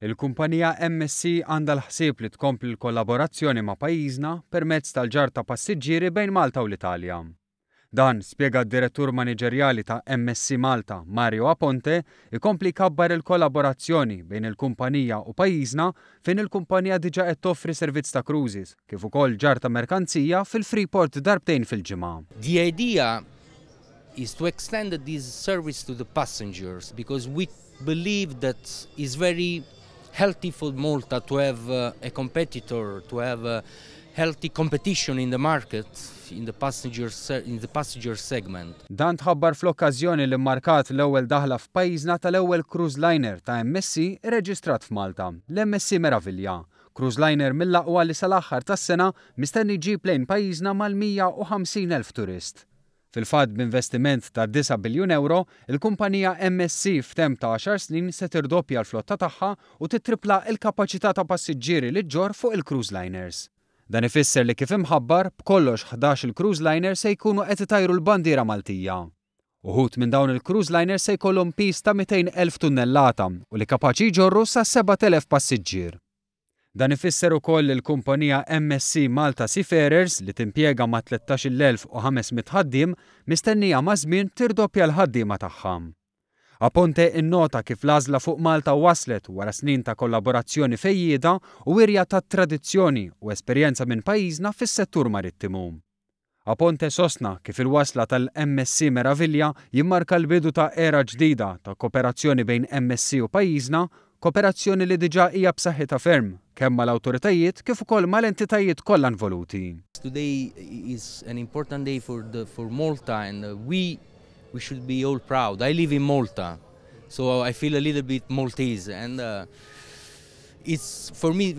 Il-kumpanija MSC għandha l-ħsieb li tkompli l-kollaborazzjoni ma' pajjiżna permezz tal-ġar ta' passiġġieri bejn Malta u l-Italja. Dan, spjega d-direttur maniġerjali ta' MSC Malta, Mario Aponte, ikompli jkabbar il-kollaborazzjoni bejn il-kumpanija u pajjiżna fejn il-kumpanija diġà qed toffri servizz ta' cruises, kif ukoll ġar ta' merkanzija fil-Freeport darbtejn fil-ġimgħa. The idea is to extend this service to the passengers because we believe that it's very healthy for Malta to have a competitor, to have a healthy competition in the market, in the passenger segment. Dan tħabbar fl-okkażjoni li mmarkat l-ewwel daħla f'pajjiżna tal-ewwel cruise liner ta' MSC irreġistrat f'Malta, l-MSC Meraviglia. Cruise liner mill-aqwa li sal-aħħar tas-sena mistenni jġib lejn pajjiżna mal-150,000 turist. Fil-fatt b'investiment ta' 9 biljun euro, il-kumpanija MSC f'temp ta' 10 snin se tirdoppja l-flotta tagħha u titripla l-kapaċità ta' passiġġieri li ġġorr fuq il-cruise liners. Dan ifisser li kif imħabbar b'kollox 11 il-cruise liner se jkunu qed itajru l-bandiera Maltija. Uħud minn dawn il-cruise liner se jkollhom pis ta' 200,000 tunnellata u li kapaċi jġorru sa 7,000 passiġġier. Dan ifisser ukoll il-kumpanija MSC Malta Seafarers li timpjega ma' 13,500 ħaddiem mistennija ma' żmien tirdoppja l-ħaddiema tagħha. Aponte innota kif l-għażla fuq Malta waslet wara snin ta' kollaborazzjoni fejjieda u wirja ta' tradizzjoni u esperjenza minn pajjiżna fis-settur marittimu. Aponte sostna kif il-wasla tal-MSC Meraviglia jimmarka l-bidu ta' era ġdida ta' kooperazzjoni bejn MSC u pajjiżna, kooperazzjoni li diġà hija b'saħħitha ferm kemm mal-awtoritajiet kif ukoll mal-entitajiet kollha involuti. Today is an important day for Malta and we should be all proud. I live in Malta, so I feel a little bit Maltese and it's for me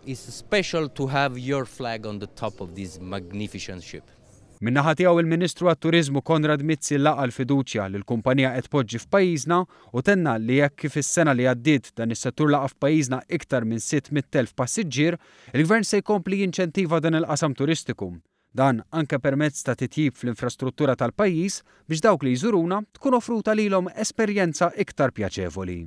it's special to have your flag on the top of this magnificent ship. Min-naħa tiegħu il-Ministru għat-Turiżmu Konrad Mizzi laqa l-fiduċja li l-kumpanija qed tpoġġi f'pajjiżna u tenna li jekk kif is-sena li għaddiet dan is-settur laqa f'pajjiżna iktar minn 600,000 passiġġier, il-Gvern se jkompli jinċentiva dan il-qasam turistiku. Dan anke permezz ta' titjib fl-infrastruttura tal-pajjiż biex dawk li jżuruna tkun offruta lilhom esperjenza iktar pjaċevoli.